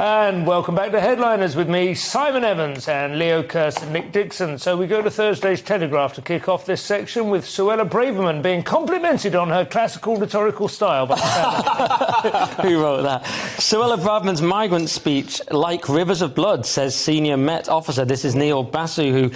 And welcome back to Headliners with me, Simon Evans, and Leo Kearse and Nick Dixon. So we go to Thursday's Telegraph to kick off this section with Suella Braverman being complimented on her classical rhetorical style. Who wrote that? Suella Braverman's migrant speech, like rivers of blood, says senior Met officer. This is Neil Basu, who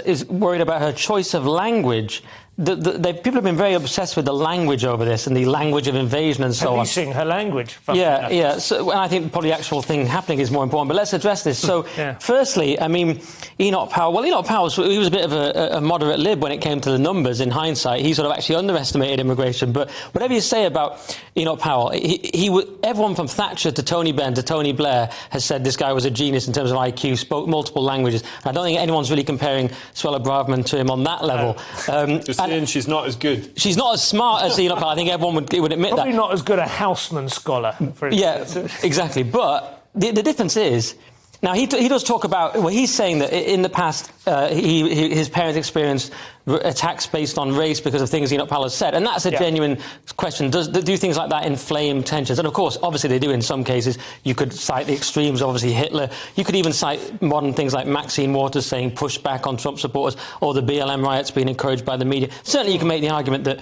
is worried about her choice of language. People have been very obsessed with the language over this and the language of invasion and so on. Policing her language. Yeah. So, and I think probably the actual thing happening is more important. But let's address this. So, Firstly, I mean, Enoch Powell. Well, Enoch Powell, he was a bit of a moderate lib when it came to the numbers. In hindsight, he sort of actually underestimated immigration. But whatever you say about Enoch Powell, everyone from Thatcher to Tony Benn to Tony Blair has said this guy was a genius in terms of IQ, spoke multiple languages. And I don't think anyone's really comparing Suella Braverman to him on that level. And she's not as good. She's not as smart as Enoch Powell. I think everyone would admit Probably that. Probably not as good a Houseman scholar, for instance. Yeah, exactly. But the difference is, now he does talk about, well, he's saying that in the past his parents experienced attacks based on race because of things Enoch Powell has said, and that's a genuine question. Do things like that inflame tensions? And of course, obviously they do in some cases. You could cite the extremes, obviously Hitler. You could even cite modern things like Maxine Waters saying push back on Trump supporters, or the BLM riots being encouraged by the media. Certainly you can make the argument that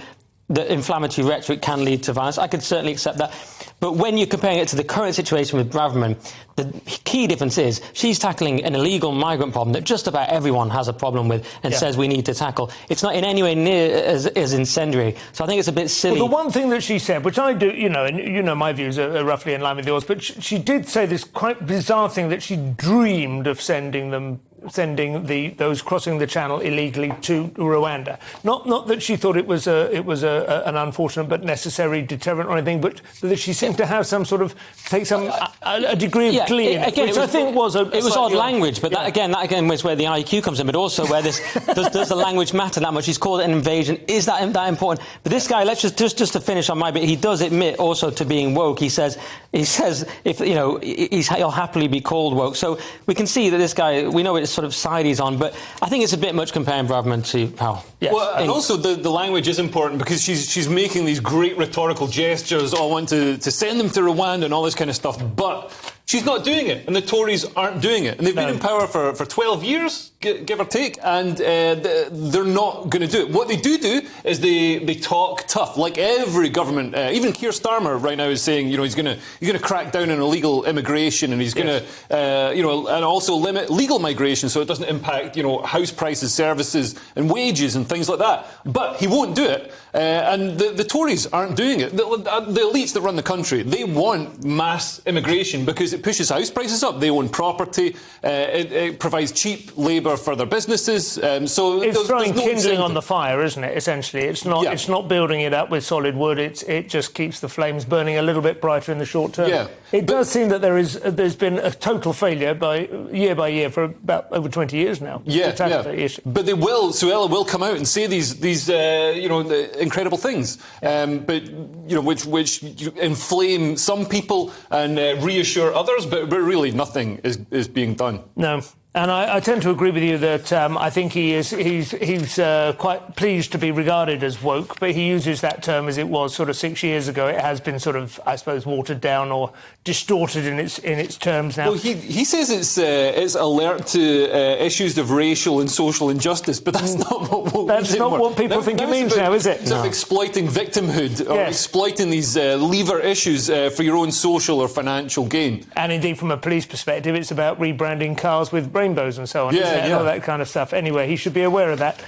inflammatory rhetoric can lead to violence. I could certainly accept that. But when you're comparing it to the current situation with Braverman, the key difference is she's tackling an illegal migrant problem that just about everyone has a problem with and says we need to tackle. It's not in any way near as incendiary. So I think it's a bit silly. Well, the one thing that she said, which I do, and my views are roughly in line with yours, but she did say this quite bizarre thing that she dreamed of sending those crossing the channel illegally to Rwanda. Not that she thought it was an unfortunate but necessary deterrent or anything, but that she seemed to have some sort of a degree of glee in it, which I think was it was odd language, but that again was where the IQ comes in, but also where this does the language matter that much? He's called it an invasion. Is that important? But this guy, let's just to finish on my bit, he does admit also to being woke. He says if he'll happily be called woke. So we can see that this guy, we know it's sort of side he's on, but I think it's a bit much comparing Braverman to Powell. Yes. Well, and also the language is important because she's making these great rhetorical gestures. I want to send them to Rwanda and all this kind of stuff, but she's not doing it, and the Tories aren't doing it. And they've been in power for 12 years, give or take, and they're not going to do it. What they do is they talk tough, like every government. Even Keir Starmer right now is saying, he's going to crack down on illegal immigration, and he's going to, and also limit legal migration so it doesn't impact, house prices, services, and wages and things like that. But he won't do it, and the Tories aren't doing it. The elites that run the country, they want mass immigration because it pushes house prices up. They own property. It provides cheap labour for their businesses. So it's throwing kindling on the fire, isn't it? Essentially, it's not. Yeah. It's not building it up with solid wood. It just keeps the flames burning a little bit brighter in the short term. Yeah. It does seem that there's been a total failure by year for about over 20 years now. Yeah. The issue. But Suella will come out and say these incredible things, but which inflame some people and reassure others, but really nothing is being done. No. And I tend to agree with you that I think he's quite pleased to be regarded as woke, but he uses that term as it was sort of 6 years ago. It has been sort of, I suppose, watered down or distorted in its terms now. Well, he says it's alert to issues of racial and social injustice, but that's not what woke That's not what people think it means now, is it? Sort of exploiting victimhood or exploiting these lever issues for your own social or financial gain. And indeed, from a police perspective, it's about rebranding cars with rainbows and so on. All that kind of stuff. Anyway, he should be aware of that.